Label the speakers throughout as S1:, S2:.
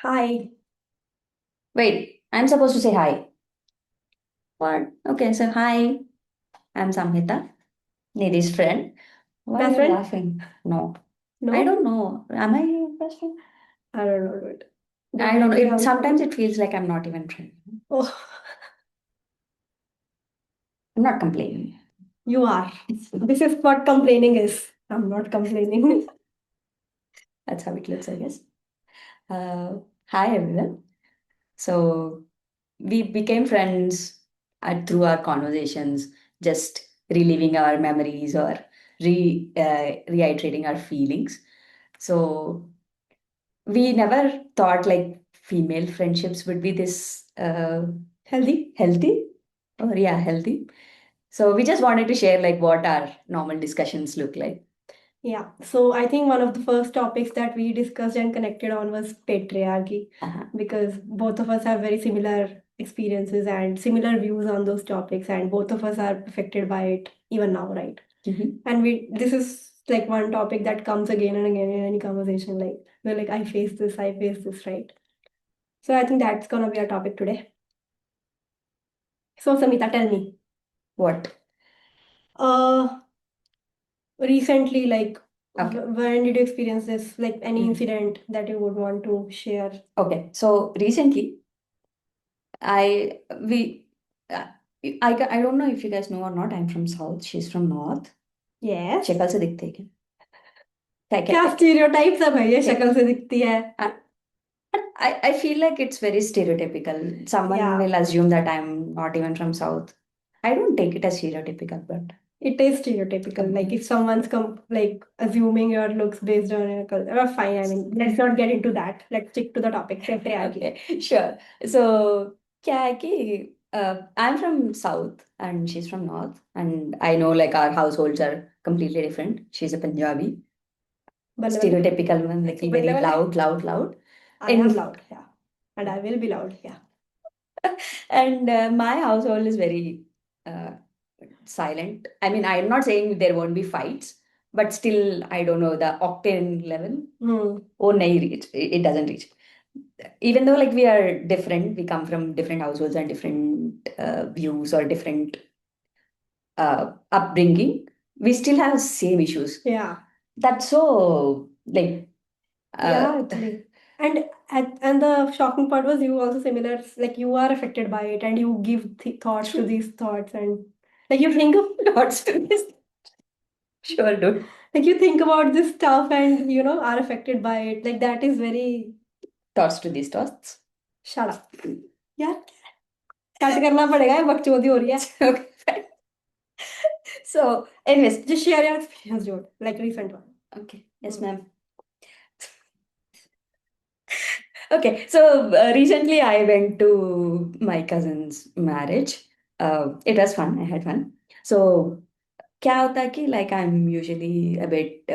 S1: Hi,
S2: Wait, I'm supposed to say hi. What? Okay, so hi, I'm Samhitha, Nidhi's friend. Why are
S1: best
S2: you
S1: friend?
S2: laughing? No, I
S1: No?
S2: don't know. Am I your best friend?
S1: I don't know, dude.
S2: I don't know.
S1: Definitely I'm.
S2: Sometimes it feels like I'm not even friend.
S1: Oh,
S2: I'm not complaining.
S1: you are. This is what complaining is. I'm not complaining.
S2: That's how it looks, I guess. Uh, Hi, everyone. So we became friends through our conversations, just reliving our memories or reiterating our feelings. So we never thought like female friendships would be this healthy or yeah, healthy. So we just wanted to share like what our normal discussions look like.
S1: Yeah, so I think one of the first topics that we discussed and connected on was patriarchy
S2: Uh-huh.
S1: because both of us have very similar experiences and similar views on those topics, and both of us are affected by it even now, right?
S2: Mhm.
S1: And this is like one topic that comes again and again in any conversation. Like, we're like, I face this, right? So I think that's gonna be our topic today. So, Samita, tell me.
S2: What?
S1: Uh, Recently, like,
S2: Okay.
S1: when did you experience this? Like, any
S2: Mhm.
S1: incident that you would want to share?
S2: Okay. So recently, I we uh, I don't know if you guys know or not. I'm from South. She's from North.
S1: Yes.
S2: शक्ल से दिखते हैं क्या क्या
S1: क्या
S2: क्या
S1: stereotypes है भाई, ये
S2: क्या
S1: शक्ल से दिखती है?
S2: क्या I feel like it's very stereotypical. Someone
S1: Yeah,
S2: will assume that I'm not even from South. I don't take it as stereotypical, but
S1: it is stereotypical. Like, if someone's like assuming your looks based on your culture, fine. I mean, let's not get into that. Let's stick to the topic, patriarchy.
S2: okay, sure. So, क्या है कि I'm from South and she's from North, and I know like our households are completely different. She's a Punjabi,
S1: बल्ले बल्ले
S2: stereotypical one, like
S1: बल्ले
S2: very
S1: बल्ले.
S2: loud.
S1: I am
S2: In
S1: loud, yeah, and I will be loud, yeah.
S2: and my household is very uh, silent. I mean, I'm not saying there won't be fights, but still, I don't know the octane level.
S1: Hmm.
S2: Oh, nahi reach. It doesn't reach. Even though like we are different, we come from different households and different views or different upbringing. We still have same issues.
S1: Yeah.
S2: That's so like uh,
S1: Yeah, actually. And and the shocking part was you also similar, like you are affected by it and you give thoughts to these thoughts, and like you think of
S2: lots to this. Sure, dude.
S1: like you think about this stuff and are affected by it. Like that is very.
S2: Thoughts to these thoughts.
S1: Shut up. यार cut करना पड़ेगा, ये बकचोदी हो रही है.
S2: Okay, fine. So, anyways,
S1: Just share your experience, dude. Like recent one.
S2: okay, yes,
S1: Hmm.
S2: ma'am. Okay, so recently I went to my cousin's marriage. It was fun. I had fun. So, क्या होता है कि like I'm usually a bit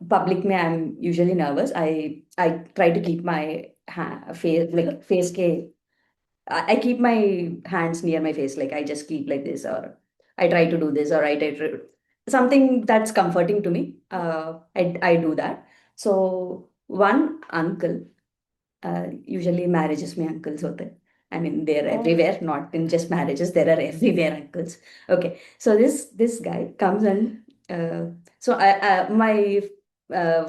S2: public में I'm usually nervous. I try to keep my face like face के I keep my hands near my face, like I just keep like this, or I try to do this, or I try to something that's comforting to me. I do that. So one uncle, usually marriages में uncles होते हैं. I mean, they're
S1: Oh.
S2: everywhere, not in just marriages. There are everywhere uncles. Okay, so this guy comes and so my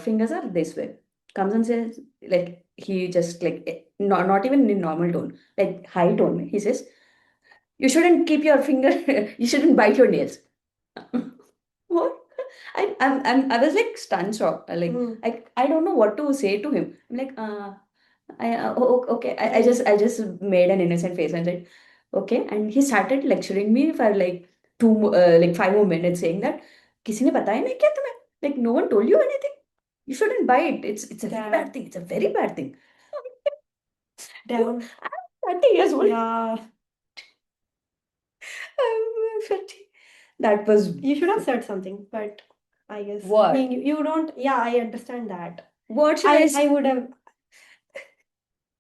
S2: fingers are this way. Comes and says like he just like not even in normal tone, like high tone. He says, "You shouldn't keep your finger. You shouldn't bite your nails." What? I was like stunned shocked. Like
S1: Hmm.
S2: I don't know what to say to him. I'm like okay. I just made an innocent face and said okay. And he started lecturing me for like like 5 more minutes, saying that किसी ने बताया नहीं क्या तुम्हें? Like no one told you anything. You shouldn't bite. It's a very bad
S1: Damn.
S2: thing. It's a very bad thing.
S1: Damn.
S2: I'm 30 years old.
S1: Yeah.
S2: I'm 30. That was
S1: You should have said something, but I guess
S2: what?
S1: you don't. Yeah, I understand that.
S2: What should I
S1: I
S2: say?
S1: would have,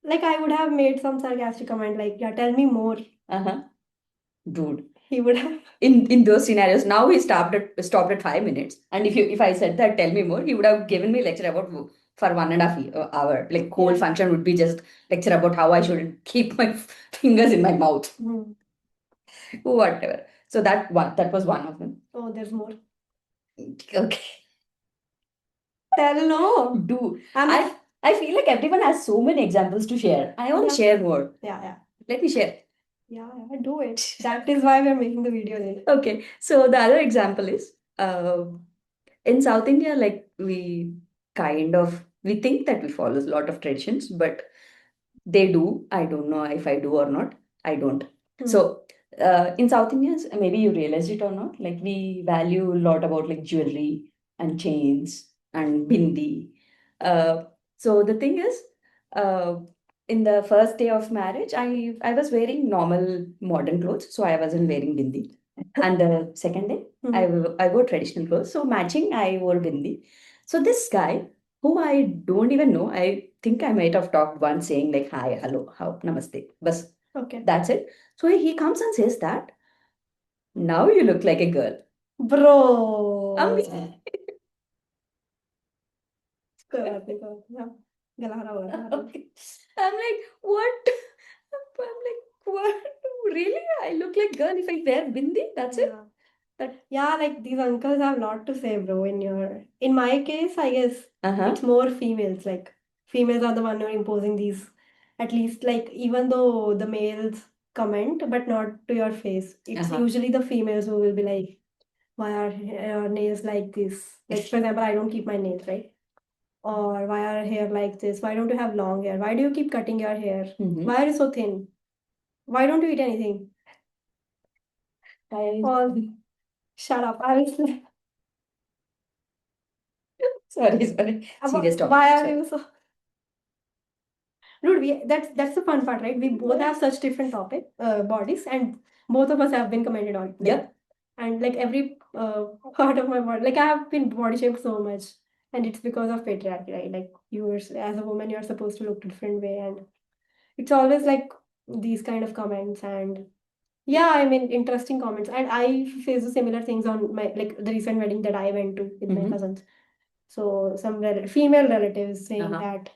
S1: like, I would have made some sarcastic comment like, yeah, tell me more.
S2: Uh-huh. Dude.
S1: He would have.
S2: In those scenarios, now he stopped at 5 minutes. And if I said that, tell me more, he would have given me lecture about for 1.5 hour. Like whole
S1: Yeah.
S2: function would be just lecture about how I should keep my fingers in my mouth. Whatever. So that was one of them.
S1: Oh, there's more.
S2: Okay.
S1: Tell no.
S2: Do
S1: I'm
S2: I feel like everyone has so many examples to share. I want to share more.
S1: yeah.
S2: Let me share.
S1: Yeah, do it. That is why we're making the video then.
S2: Okay. So the other example is in South India, like we think that we follow a lot of traditions, but they do. I don't know if I do or not. I don't. So in South Indians, maybe you realized it or not, like we value a lot about like jewelry and chains and bindi. Uh, so the thing is, uh, in the first day of marriage, I was wearing normal modern clothes, so I wasn't wearing bindi. And the second day, I wore traditional clothes, so matching I wore bindi. So this guy, who I don't even know, I think I might have talked once saying like hi, hello, how, namaste. Bas,
S1: Okay.
S2: that's it. So he comes and says that now you look like a girl.
S1: Bro.
S2: I'm
S1: कोई बात नहीं, कोई बात नहीं, हाँ, गला खराब हो रहा है तुम्हारा।
S2: okay. I'm like, what? I'm like, what? Really? I look like girl if I wear bindi? That's it?
S1: Yeah, like these uncles have a lot to say, bro. In my case, I guess it's more females. Like females are the one who are imposing these. At least, like even though the males comment, but not to your face. It's usually the females who will be like, "Why are your nails like this?" Like for example, I don't keep my nails, right? Or why are hair like this? Why don't you have long hair? Why do you keep cutting your hair? Why are you so thin? Why don't you eat anything? All shut up. I will say,
S2: sorry. Serious topic.
S1: why are
S2: Sorry.
S1: you so dude? That's the fun part, right? We both have such different bodies, and both of us have been commented on. Like,
S2: Yep.
S1: and like every part of my body, like I have been body shaped so much, and it's because of patriarchy, right? Like as a woman, you're supposed to look different way, and it's always like these kind of comments. And yeah, I mean interesting comments, and I face the similar things on my like the recent wedding that I went to with my cousins. So some female relatives saying that,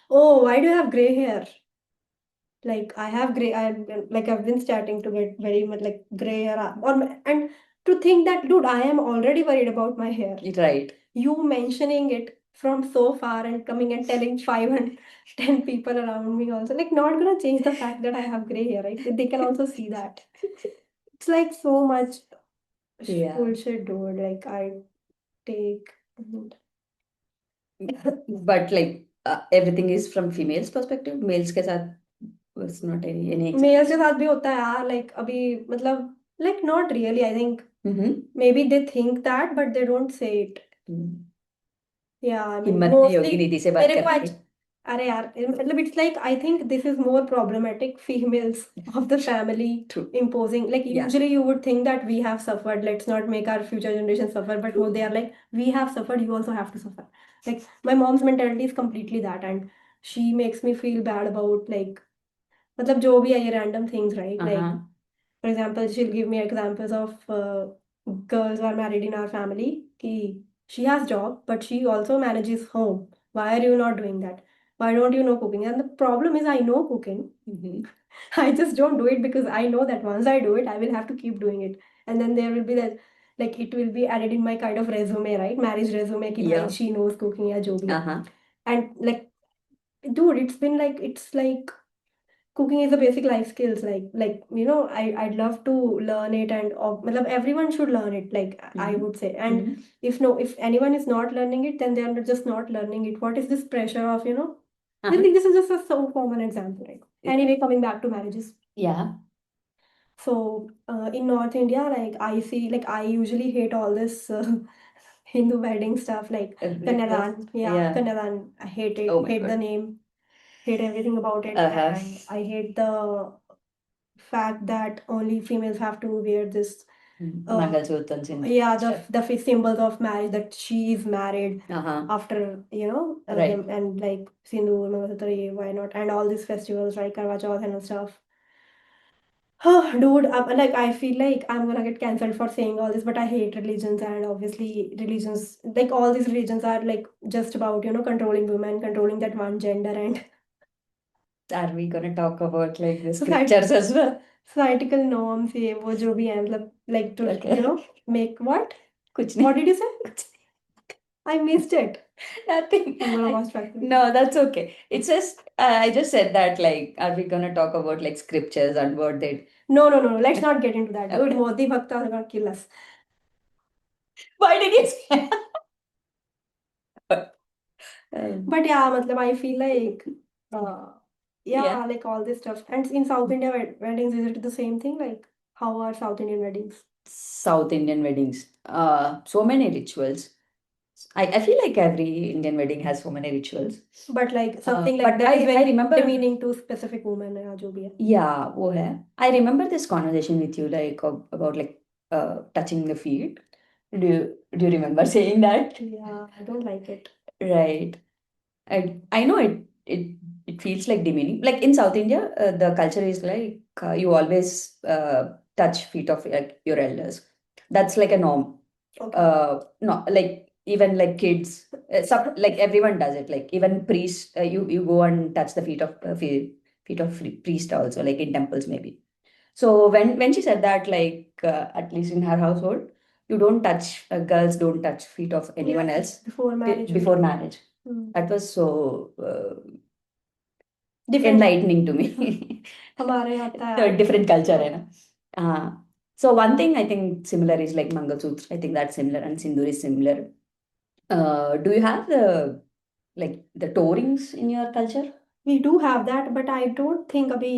S1: oh, why do you have gray hair? Like I have gray, I've been starting to get very much like gray hair, and to think that, dude, I am already worried about my hair.
S2: Right.
S1: You mentioning it from so far and coming and telling 510 people around me also, like not gonna change the fact that I have gray hair, right? They can also see that. It's like so much bullshit, dude. Like I take.
S2: But like everything is from females perspective. Males के साथ was not any
S1: mails के साथ भी होता है यार, like अभी मतलब like not really, I think maybe they think that but they don't say it. Yeah, I mean
S2: हिम्मत नहीं होगी
S1: mostly
S2: निधि से बात
S1: मेरे को
S2: करने की.
S1: अरे यार मतलब it's like I think this is more problematic females of the family
S2: True.
S1: imposing, like
S2: Yeah.
S1: usually you would think that we have suffered, let's not make our future generation suffer, but no, they are like, we have suffered, you also have to suffer. Like my mom's mentality is completely that, and she makes me feel bad about like मतलब जो भी है ये random things, right? Like for example, she'll give me examples of girls who are married in our family. Ki she has job, but she also manages home. Why are you not doing that? Why don't you know cooking? And the problem is, I know cooking. I just don't do it because I know that once I do it, I will have to keep doing it. And then there will be that, like, it will be added in my kind of resume, right? Marriage resume, ki bhai, she knows cooking या जो भी है. And like, dude, it's like cooking is a basic life skills, like you know, I'd love to learn it, and matlab, everyone should learn it, like I would say. And if anyone is not learning it, then they are just not learning it. What is this pressure of, you know, I think this is just a so common example, right? Anyway, coming back to marriages.
S2: Yeah.
S1: So in North India, like I see, like I usually hate all this Hindu wedding stuff, like Kanyadan. Yeah, Kanyadan. I hate it.
S2: Oh my
S1: Hate
S2: God.
S1: the name. Hate everything about it. And I hate the fact that only females have to wear this.
S2: Mangalsutra and
S1: Yeah,
S2: stuff.
S1: the symbols of marriage, that she is married after, you know,
S2: Right.
S1: them, and like Sindoor, Mangalsutra, why not? And all these festivals, right? Karwa Chauth and stuff. Dude, like I feel like I'm gonna get cancelled for saying all this, but I hate religions, and obviously religions, like all these religions are like just about, controlling women, controlling that one gender, and
S2: Are we gonna talk about like the
S1: society,
S2: scriptures as well?
S1: societal norms, ये वो जो भी हैं, मतलब like to,
S2: Okay.
S1: make what?
S2: कुछ
S1: What
S2: नहीं.
S1: did you say? I missed it.
S2: Nothing.
S1: I'm gonna watch back.
S2: No, that's okay. It's just I just said that like, are we gonna talk about like scriptures and what they?
S1: No, no, no, no. Let's not get into that. Dude,
S2: Okay.
S1: Modi Bhakta are gonna kill us.
S2: Why did you say?
S1: But yeah, matlab, I feel like, uh,
S2: Yeah.
S1: yeah, like all this stuff. And in South India weddings, is it the same thing? Like, how are South Indian weddings?
S2: South Indian weddings. So many rituals. I feel like every Indian wedding has so many rituals.
S1: But like something like
S2: But
S1: that is
S2: I
S1: very
S2: remember,
S1: demeaning to specific women, या जो भी है.
S2: yeah, वो है. I remember this conversation with you like about like touching the feet. Do you remember saying that?
S1: Yeah, I don't like it.
S2: Right. I know it feels like demeaning. Like in South India, the culture is like you always touch feet of like your elders. That's like a norm.
S1: Okay.
S2: No, like even like kids, like everyone does it. Like even priests, you go and touch the feet of priest also, like in temples maybe. So when she said that, like at least in her household, you don't touch girls don't touch feet of anyone
S1: Yeah,
S2: else
S1: before marriage
S2: before
S1: only.
S2: marriage.
S1: Hmm.
S2: That was so
S1: Different.
S2: enlightening to me.
S1: हमारे यहाँ होता है
S2: The
S1: यार.
S2: different culture, है ना? So one thing I think similar is like Mangalsutra. I think that's similar, and Sindoor is similar. Do you have the like the tourings in your culture?
S1: We do have that, but I don't think अभी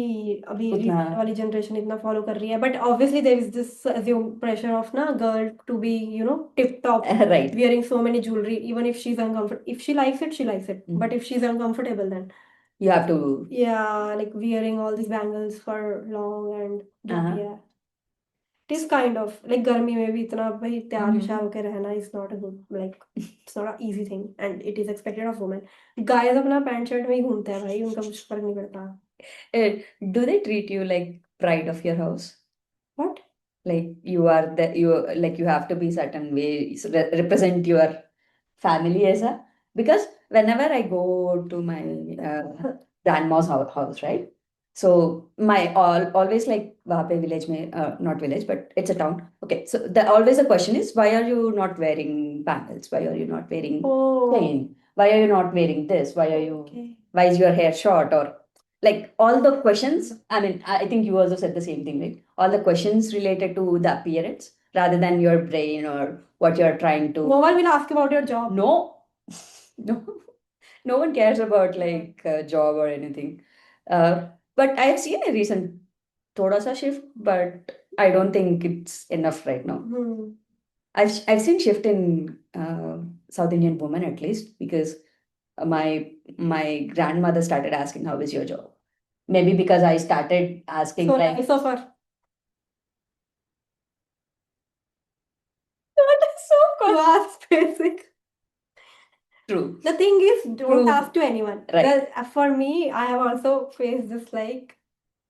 S1: अभी
S2: उतना
S1: recent वाली generation इतना follow कर रही है. But obviously there is this assumed pressure of ना girl to be, tip top,
S2: right.
S1: wearing so many jewelry, even if she's uncomfortable. If she likes it, she likes it.
S2: Mm.
S1: But if she's uncomfortable, then
S2: You have to.
S1: yeah, like wearing all these bangles for long and जो भी
S2: Uh-huh.
S1: है. It is kind of like गर्मी में भी इतना भाई तैयार
S2: Mhm.
S1: श्यार होकर रहना is not a good, like it's not an easy thing and it is expected of women. Guys अपना पैंट शर्ट में ही घूमते हैं भाई, उनका कुछ फर्क नहीं पड़ता.
S2: Do they treat you like pride of your house?
S1: What?
S2: Like you are the you like you have to be certain way so represent your family as a because whenever I go to my grandma's house, right? So my always like वहाँ पे village में not village but it's a town. Okay, so the always the question is why are you not wearing bangles? Why are you not wearing
S1: Oh,
S2: chain? Why are you not wearing this? Why are you?
S1: okay.
S2: Why is your hair short? Or like all the questions. I mean, I think you also said the same thing, right? All the questions related to the appearance rather than your brain or what you're trying to.
S1: No one will ask about your job.
S2: No, no, no one cares about like job or anything. But I've seen a recent thoda sa shift, but I don't think it's enough right now.
S1: Hmm.
S2: I've seen shift in South Indian women at least because my grandmother started asking how is your job. Maybe because I started asking
S1: So
S2: like
S1: nice of her.
S2: that is so
S1: You
S2: cool.
S1: ask basic.
S2: True.
S1: The thing is, don't
S2: True.
S1: ask to anyone.
S2: Right.
S1: Well, for me, I have also faced this like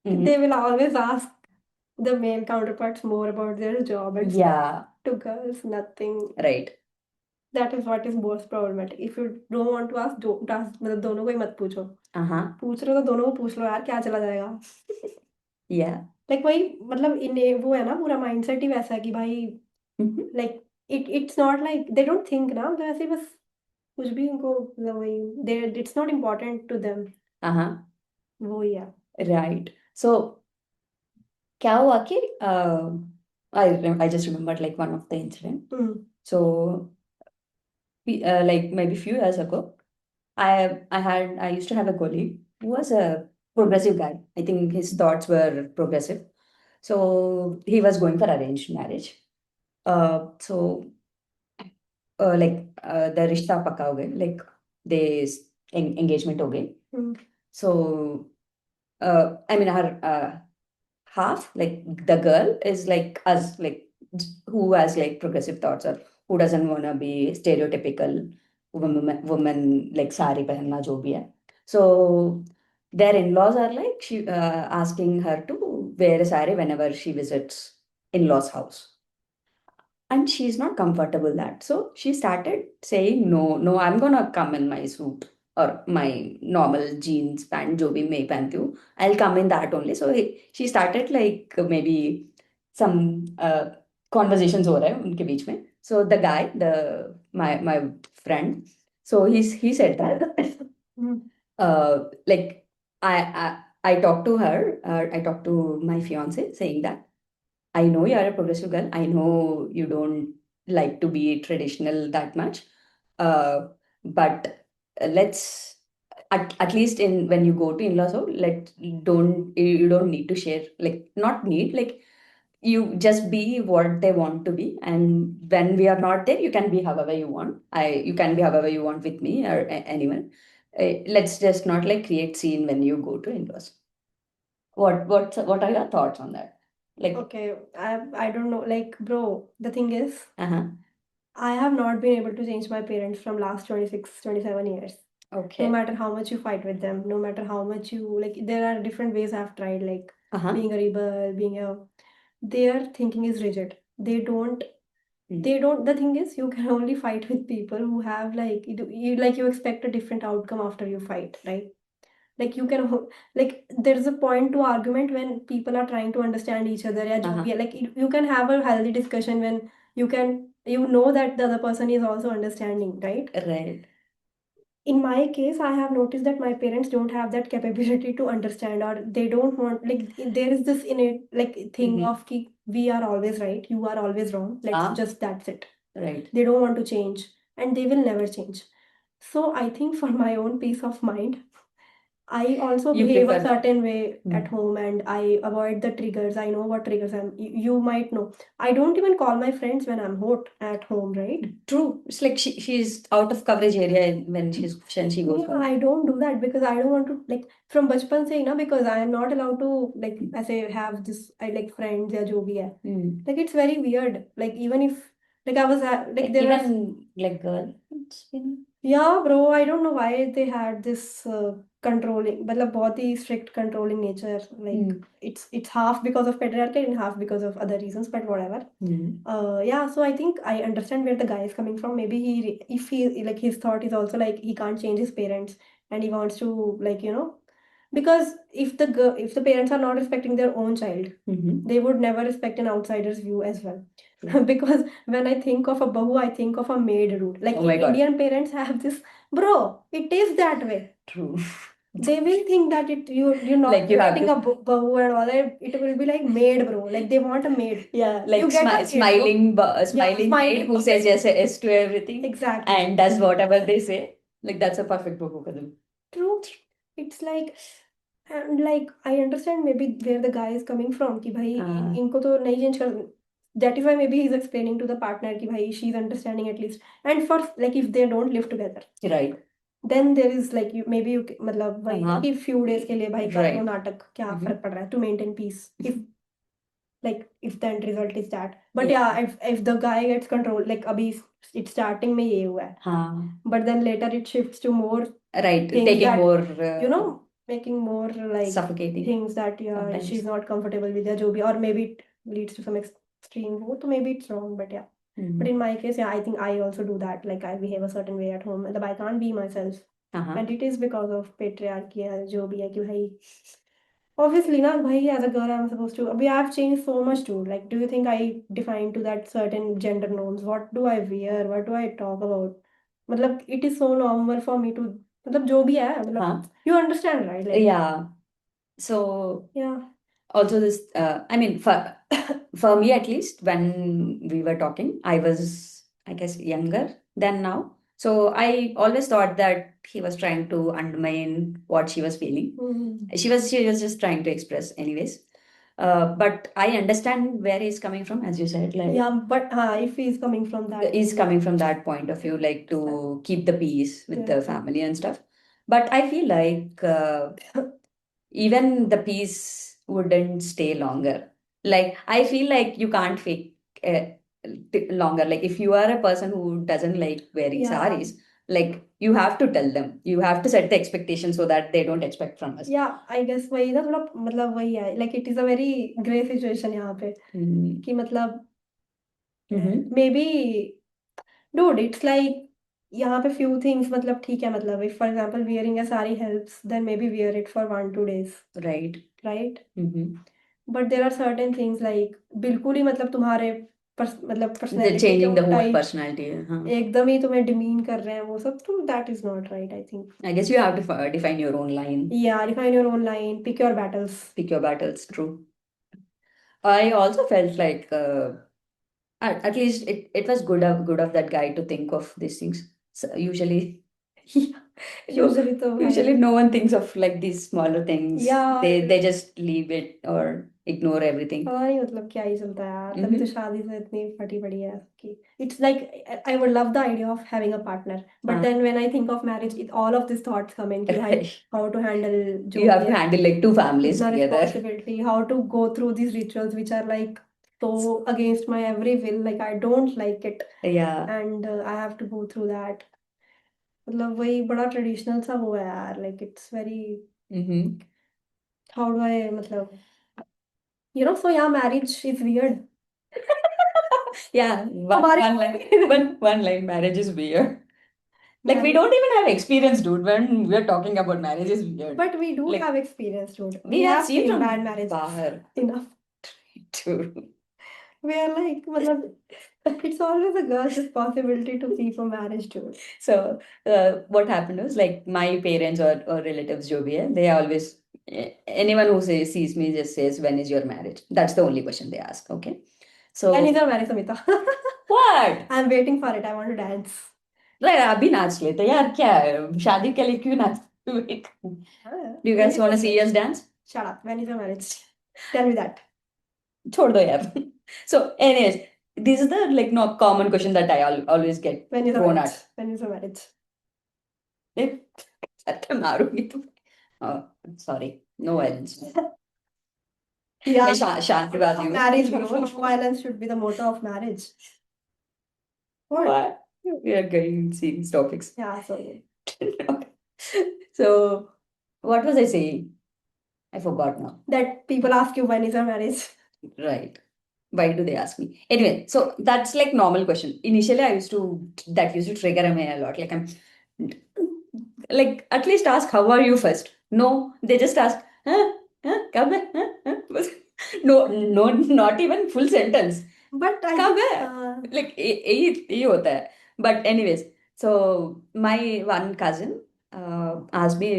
S2: Mhm.
S1: they will always ask the male counterparts more about their job and stuff.
S2: Yeah.
S1: To girls, nothing.
S2: Right.
S1: That is what is most problematic. If you don't want to ask, don't ask. मतलब दोनों को ही मत पूछो.
S2: Uh-huh.
S1: पूछ रहे हो तो दोनों को पूछ लो यार, क्या चला जाएगा.
S2: Yeah.
S1: लाइक वही मतलब इन वो है ना, पूरा माइंडसेट ही वैसा है कि भाई
S2: Mhm.
S1: Like it's not like they don't think ना, मतलब ऐसे बस कुछ भी उनको मतलब वही they it's not important to them.
S2: Uh-huh.
S1: वो ही है.
S2: Right. So क्या हुआ कि I just remembered like one of the incident. So like maybe few years ago, I used to have a colleague who was a progressive guy. I think his thoughts were progressive. So he was going for arranged marriage. So like the रिश्ता पक्का हो गए like they engagement हो गई. So I mean our half like the girl is like us like who has like progressive thoughts or who doesn't want to be stereotypical woman like sari पहनना जो भी है. So their in-laws are like asking her to wear a sari whenever she visits in-laws house, and she's not comfortable that, so she started saying, no, no, I'm gonna come in my suit or my normal jeans pant jo bhi मैं पहनती हूँ, I'll come in that only. So she started like maybe some conversations हो रहे हैं उनके बीच में. So the guy, my friend, so he said that
S1: Mm.
S2: like I talked to her, I talked to my fiance saying that I know you are a progressive girl. I know you don't like to be traditional that much. But let's at least in when you go to in-laws, so let don't you don't need to share, like not need, like you just be what they want to be, and when we are not there you can be however you want. You can be however you want with me or anyone. Let's just not like create scene when you go to in-laws. What are your thoughts on that? Like,
S1: Okay, I don't know. Like, bro, the thing is,
S2: uh-huh.
S1: I have not been able to change my parents from last 26, 27 years. No
S2: Okay.
S1: matter how much you fight with them, no matter how much you like, there are different ways I've tried, like
S2: Uh-huh.
S1: being a rebel, being a. Their thinking is rigid. They don't. The thing is, you can only fight with people who have like you expect a different outcome after you fight, right? Like you can like there's a point to argument when people are trying to understand each other. Yeah,
S2: Uh-huh.
S1: like you can have a healthy discussion when you know that the other person is also understanding, right?
S2: Right.
S1: In my case, I have noticed that my parents don't have that capability to understand, or they don't want, like there is this innate like thing
S2: Mhm.
S1: of ki, we are always right, you are always wrong, let's
S2: Ah,
S1: just that's it.
S2: right.
S1: They don't want to change, and they will never change. So I think for my own peace of mind, I also
S2: You
S1: behave a
S2: prefer.
S1: certain way at
S2: Mm.
S1: home, and I avoid the triggers. I know what triggers you might know. I don't even call my friends when I'm hot at home, right?
S2: True. It's like she's out of coverage area when she goes
S1: Yeah,
S2: home.
S1: I don't do that because I don't want to like from bachpan se, na, because I am not allowed to like I say have this I like friends या जो भी है.
S2: Mm.
S1: Like it's very weird. Like even if like I was like there are
S2: Even like girl.
S1: yeah, bro, I don't know why they had this controlling, मतलब बहुत ही strict controlling nature. Like
S2: Mm.
S1: it's half because of patriarchy and half because of other reasons, but whatever.
S2: Mm.
S1: Yeah, so I think I understand where the guy is coming from. Maybe if he like his thought is also like he can't change his parents and he wants to like because if the parents are not respecting their own child,
S2: Mhm.
S1: they would never respect an outsider's view as well.
S2: True.
S1: Because when I think of a bahu, I think of a maid rule. Like
S2: Oh my God.
S1: Indian parents have this, bro. It is that way.
S2: True.
S1: They will think that you're not
S2: Like you have
S1: getting
S2: to.
S1: a bahu and all that. It will be like maid, bro. Like they want a maid.
S2: Yeah,
S1: You
S2: like
S1: get a maid, bro.
S2: smiling,
S1: Yeah,
S2: smiling maid
S1: smiling.
S2: who says yes to everything
S1: Exactly.
S2: and does whatever they say. Like that's a perfect book for them.
S1: True. It's like and like I understand maybe where the guy is coming from कि भाई इनको तो नहीं change कर. That is why maybe he's explaining to the partner कि भाई she's understanding at least. And for like if they don't live together,
S2: Right.
S1: then there is like you maybe you मतलब वही
S2: Uh-huh.
S1: कि few days के लिए भाई कर लो
S2: Right.
S1: नाटक क्या
S2: Mhm.
S1: फर्क पड़ रहा है to maintain peace if like if the end result is that. But
S2: Yeah.
S1: yeah, if the guy gets control like अभी it's starting में ये हुआ है.
S2: हाँ.
S1: But then later it shifts to more
S2: Right.
S1: things
S2: Taking
S1: that
S2: more
S1: making more like
S2: suffocating
S1: things that yeah
S2: sometimes.
S1: she's not comfortable with या जो भी, or maybe it leads to some extreme वो तो maybe it's wrong, but yeah.
S2: Mhm.
S1: But in my case, yeah, I think I also do that. Like I behave a certain way at home, and I can't be myself,
S2: Uh-huh.
S1: and it is because of patriarchy या जो भी है कि भाई obviously ना भाई as a girl I'm supposed to अभी I've changed so much too. Like do you think I define to that certain gender norms? What do I wear? What do I talk about? मतलब it is so normal for me to मतलब जो भी है मतलब
S2: Huh?
S1: you understand right? Like
S2: Yeah. So
S1: yeah.
S2: also this I mean for me at least, when we were talking, I was, I guess, younger than now. So I always thought that he was trying to undermine what she was feeling.
S1: Mhm.
S2: She was just trying to express anyways. But I understand where he's coming from, as you said, like
S1: Yeah, but if he's coming from that
S2: is
S1: thing,
S2: coming from that point of view, like to keep the peace with
S1: yeah.
S2: the family and stuff. But I feel like even the peace wouldn't stay longer. Like I feel like you can't fake longer. Like if you are a person who doesn't like wearing
S1: Yeah.
S2: saris, Like you have to tell them. You have to set the expectation so that they don't expect from us.
S1: Yeah, I guess वही ना थोड़ा मतलब वही है like it is a very grey situation यहाँ पे कि मतलब maybe dude it's like यहाँ पे few things मतलब ठीक है मतलब if for example wearing a sari helps then maybe wear it for 1-2 days
S2: Right.
S1: right but there are certain things like बिल्कुल ही मतलब तुम्हारे मतलब
S2: They're
S1: personality
S2: changing
S1: को
S2: the whole
S1: type
S2: personality.
S1: एकदम ही तुम्हें demean कर रहे हैं वो सब तो that is not right I think.
S2: I guess you have to define your own line.
S1: Yeah, define your own line, pick your battles.
S2: Pick your battles. True. I also felt like at least it was good of that guy to think of these things. So usually,
S1: Usually तो
S2: usually
S1: भाई
S2: no one thinks of like these smaller things.
S1: Yeah.
S2: They just leave it or ignore everything.
S1: पता नहीं मतलब क्या ही चलता है यार तभी तो शादी से इतनी फटी पड़ी है कि it's like I would love the idea of having a partner but then when I think of marriage all of these thoughts come in कि भाई how to handle जो
S2: You have
S1: भी
S2: to
S1: है
S2: handle like two families
S1: इतना
S2: together.
S1: responsibility how to go through these rituals which are like so against my every will like I don't like it
S2: Yeah.
S1: and I have to go through that मतलब वही बड़ा traditional सा हुआ है यार like it's very how do I मतलब so yeah marriage is weird.
S2: Yeah, one line, marriage is weird. Like we don't even have experience, dude. When we're talking about marriage is weird.
S1: But we do
S2: Like,
S1: have experience, dude.
S2: we have seen
S1: seen
S2: from
S1: bad marriages
S2: Bahar.
S1: enough.
S2: True.
S1: We are like, matlab, it's always a girl's responsibility to see for marriage, dude.
S2: So what happened was like my parents or relatives, jo bhi hai, they always anyone who sees me just says, "When is your marriage?" That's the only question they ask. Okay. So
S1: When is your marriage, Samhitha?
S2: what?
S1: I'm waiting for it. I want to dance.
S2: Like अभी नाच लेते यार क्या है शादी के लिए क्यों नाच Do you guys want to see us dance?
S1: Shut up. When is your marriage? Tell me that.
S2: छोड़ दो यार. So anyways, this is the like no common question that I always get
S1: When is your
S2: thrown
S1: marriage?
S2: at.
S1: When is your marriage?
S2: सत्य मारूंगी तुम. Oh, sorry. No violence.
S1: Yeah.
S2: मैं शांतिवादी हूँ.
S1: Marriage, bro. No violence should be the motto of marriage.
S2: What? We are getting serious topics.
S1: Yeah, sorry.
S2: So, what was I saying? I forgot now.
S1: That people ask you when is your marriage?
S2: Right. Why do they ask me? Anyway, so that's like normal question. Initially, that used to trigger me a lot. Like I'm like at least ask how are you first. No, they just ask, huh? Huh? Kab hai? Huh? Huh? No, not even full sentence.
S1: But I
S2: कब है like यही होता है but anyways so my one cousin asked me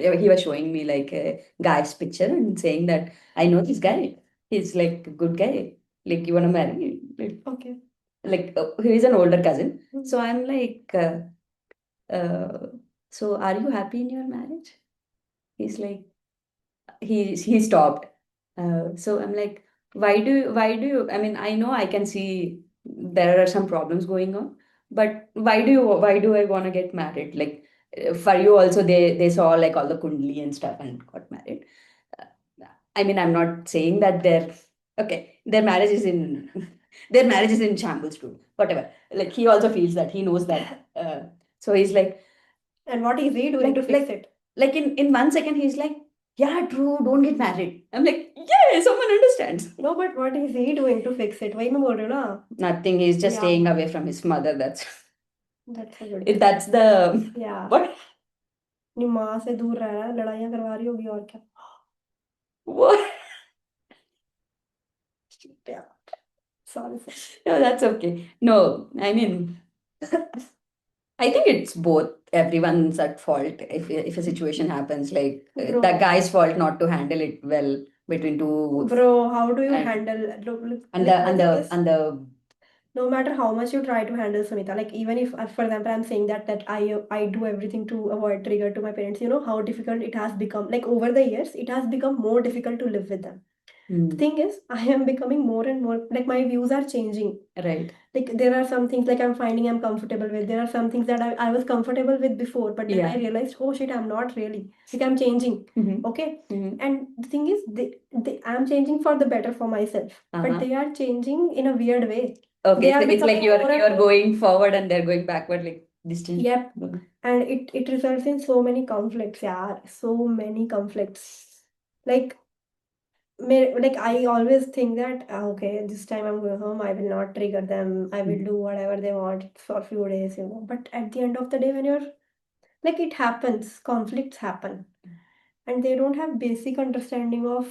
S2: he was showing me like a guy's picture and saying that I know this guy he's like a good guy like you want to marry
S1: okay
S2: like he is an older cousin so I'm like uh, so are you happy in your marriage he's like he stopped. So I'm like, why do you? I mean, I know I can see there are some problems going on, but why do I want to get married? Like for you also, they saw like all the kundli and stuff and got married. Uh, I mean, I'm not saying that they're okay. Their marriage is in their marriage is in shambles too. Whatever. Like he also feels that he knows that. So he's like,
S1: and what is he doing to fix it?
S2: Like in 1 second, he's like, yeah, true, don't get married. I'm like, yeah, someone understands.
S1: No, but what is he doing to fix it? वही मैं बोल रही हूँ ना.
S2: Nothing, he's just
S1: Yeah.
S2: staying away from his mother. That's
S1: a good thing.
S2: that's the
S1: Yeah.
S2: what?
S1: अपनी माँ से दूर रह रहा है लड़ाइयाँ करवा रही होगी और क्या.
S2: What?
S1: Yeah. Sorry.
S2: No, that's okay. No, I mean, I think it's both. Everyone's at fault if a situation happens. Like
S1: Bro.
S2: the guy's fault not to handle it well between two.
S1: Bro, how do you
S2: and,
S1: handle
S2: and
S1: like,
S2: the
S1: no matter how much you try to handle Samita, like even if, for example, I'm saying that I do everything to avoid trigger to my parents, you know how difficult it has become. Like over the years, it has become more difficult to live with them. The thing is, I am becoming more and more like my views are changing.
S2: Right.
S1: Like there are some things like I'm finding I'm comfortable with. There are some things that I was comfortable with before, but then I realized, oh shit, I'm not really. Like I'm changing. Okay. And the thing is, I'm changing for the better for myself, but they are changing in a weird way.
S2: Okay,
S1: They are
S2: it's like
S1: becoming more and
S2: you're
S1: more-
S2: going forward and they're going backward. Like distant.
S1: Yep. And it results in so many conflicts, yeah. So many conflicts. Like like I always think that okay, this time I'm going home, I will not trigger them. I will do whatever they want for a few days, you know. But at the end of the day, when you're like it happens, conflicts happen, and they don't have basic understanding of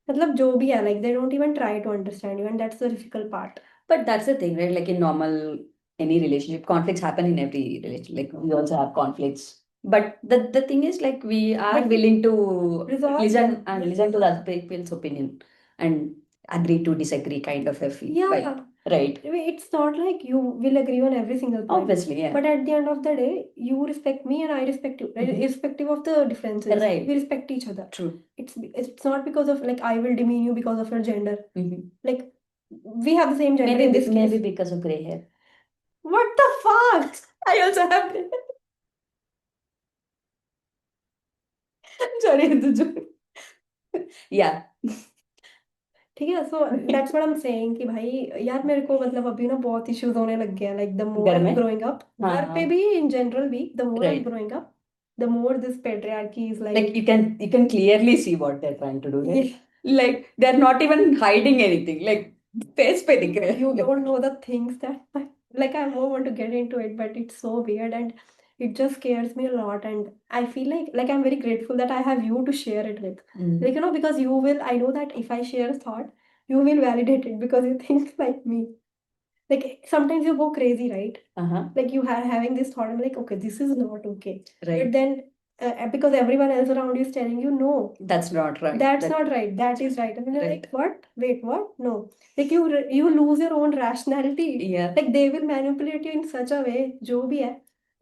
S1: मतलब जो भी है, like they don't even try to understand you, and that's the difficult part.
S2: But that's the thing, right? Like in normal any relationship, conflicts happen in every relationship. Like we also have conflicts. But the thing is like we are
S1: But
S2: willing to
S1: resolve
S2: listen
S1: them.
S2: and
S1: Yes.
S2: listen to the other people's opinion and agree to disagree kind of a feel.
S1: Yeah.
S2: Right. Right.
S1: I mean, it's not like you will agree on every single point.
S2: Obviously, yeah.
S1: But at the end of the day, you respect me and I respect you,
S2: Mhm.
S1: irrespective of the differences.
S2: Right.
S1: We respect each other.
S2: True.
S1: It's not because of like I will demean you because of your gender.
S2: Mhm.
S1: Like we have the same gender
S2: Maybe
S1: in this
S2: maybe
S1: case.
S2: because of gray hair.
S1: What the fuck?
S2: I also have gray hair. Sorry, it's a joke. Yeah.
S1: ठीक है, so that's what I am saying कि भाई यार मेरे को मतलब अभी ना बहुत इश्यूज होने लग गए हैं, लाइक द मोर
S2: घर
S1: आई एम
S2: में?
S1: ग्रोइंग अप,
S2: हाँ,
S1: घर पे
S2: हाँ.
S1: भी इन जनरल भी, the more I am
S2: Right.
S1: Growing up, the more this patriarchy is
S2: Like
S1: like
S2: you can clearly see what they're trying to do, right?
S1: yeah.
S2: Like they're not even hiding anything. Like face पे दिख रहे हैं.
S1: You don't know the things that like I won't want to get into it, but it's so weird and it just scares me a lot, and I feel like I'm very grateful that I have you to share it with. Like, you know, because you will, I know that if I share a thought, you will validate it because you think like me. Like sometimes you go crazy, right?
S2: Uh-huh.
S1: Like you are having this thought, I'm like, okay, this is not okay.
S2: Right.
S1: But then because everyone else around you is telling you no,
S2: That's not right.
S1: that's not right, that is right, and you're
S2: Right.
S1: like, what, wait, what, no. Like you lose your own rationality.
S2: Yeah.
S1: Like they will manipulate you in such a way, jo bhi hai,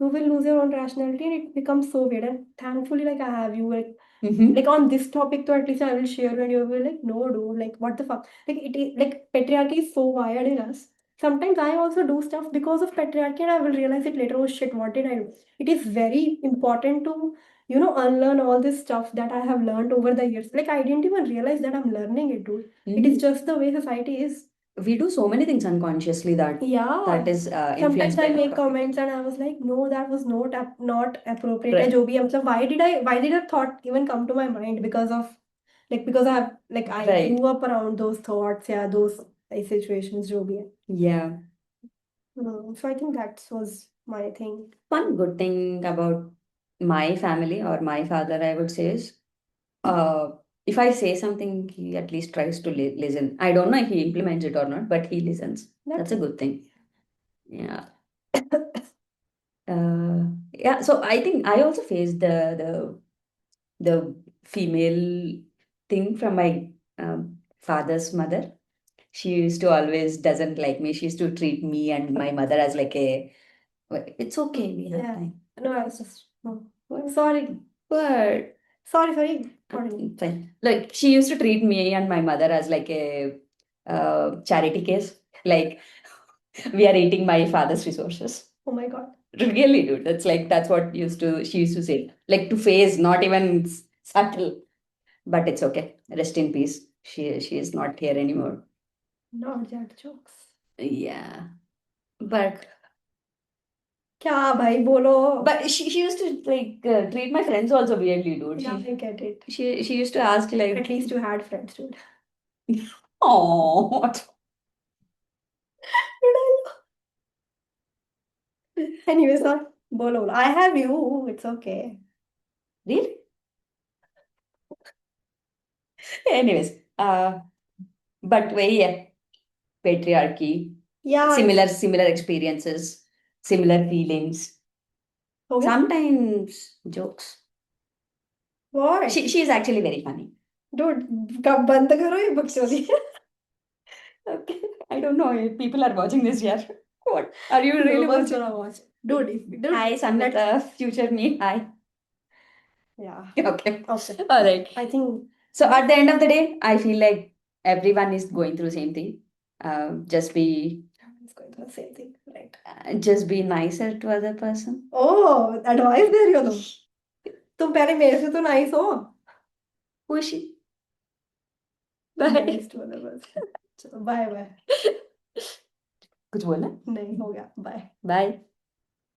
S1: you will lose your own rationality and it becomes so weird, and thankfully like I have you, like on this topic, so at least I will share and you will be like, no dude, like what the fuck. Like it is like patriarchy is so wired in us. Sometimes I also do stuff because of patriarchy and I will realize it later, oh shit, what did I do. It is very important to, you know, unlearn all this stuff that I have learned over the years. Like I didn't even realize that I'm learning it, dude. It is just the way society is.
S2: We do so many things unconsciously that
S1: Yeah.
S2: that is
S1: Sometimes
S2: influenced
S1: I
S2: by
S1: make
S2: that.
S1: comments and I was like, no, that was not appropriate.
S2: Right.
S1: है, जो भी है, मतलब why did a thought even come to my mind? Because of like because I have like I
S2: Right.
S1: grew up around those thoughts, yeah, those situations, जो भी है.
S2: Yeah.
S1: So I think that was my thing.
S2: One good thing about my family or my father, I would say, is if I say something, he at least tries to listen. I don't know if he implements it or not, but he listens. That's a good thing. Yeah. Yeah. So I think I also faced the female thing from my father's mother. She used to always doesn't like me. She used to treat me and my mother as like a. Well, it's okay. We have
S1: Yeah.
S2: time.
S1: No, I was just no. Sorry.
S2: But
S1: Sorry.
S2: fine. Like she used to treat me and my mother as like a charity case. Like we are eating my father's resources.
S1: Oh my God.
S2: Really, dude. That's what she used to say. Like to face, not even subtle. But it's okay. Rest in peace. She is not here anymore.
S1: Not that jokes.
S2: Yeah. But
S1: क्या भाई बोलो.
S2: but she used to like treat my friends also weirdly, dude.
S1: Yeah, I get it.
S2: She used to ask like
S1: At least you had friends, dude.
S2: oh
S1: Anyways, not bolo. I have you. It's okay.
S2: really? Anyways, but yeah, patriarchy,
S1: Yeah.
S2: similar experiences, similar feelings.
S1: Okay.
S2: Sometimes jokes.
S1: What?
S2: She is actually very funny.
S1: Dude, कब बंद करो ये बकचोदी.
S2: Okay. I don't know if people are watching this yet. What? Are you really
S1: No one's
S2: watching?
S1: gonna watch. Dude,
S2: Hi, Samhitha, future me. Hi.
S1: yeah.
S2: Okay.
S1: Okay.
S2: All right.
S1: I think
S2: So at the end of the day, I feel like everyone is going through the same thing. Just be
S1: it's going to the same thing, right?
S2: just be nicer to other person.
S1: Oh, advice दे रही हो तुम. तुम पहले मेरे से तो nice हो.
S2: Who is she? Bye.
S1: Nice to other person. चलो, bye.
S2: कुछ बोलना?
S1: नहीं, हो गया. Bye.
S2: Bye.